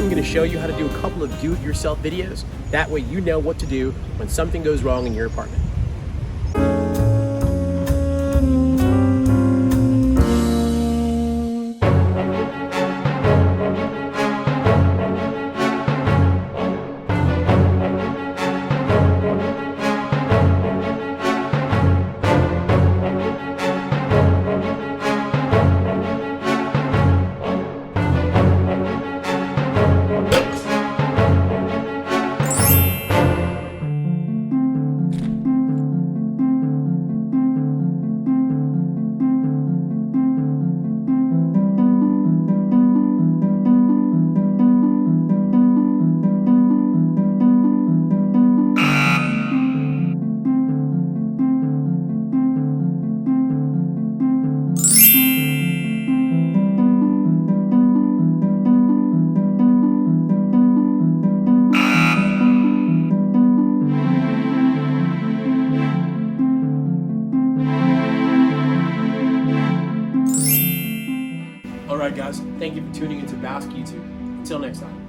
I'm going to show you how to do a couple of do-it-yourself videos. That way you know what to do when something goes wrong in your apartment. Alright guys, thank you for tuning into Bask YouTube. Until next time.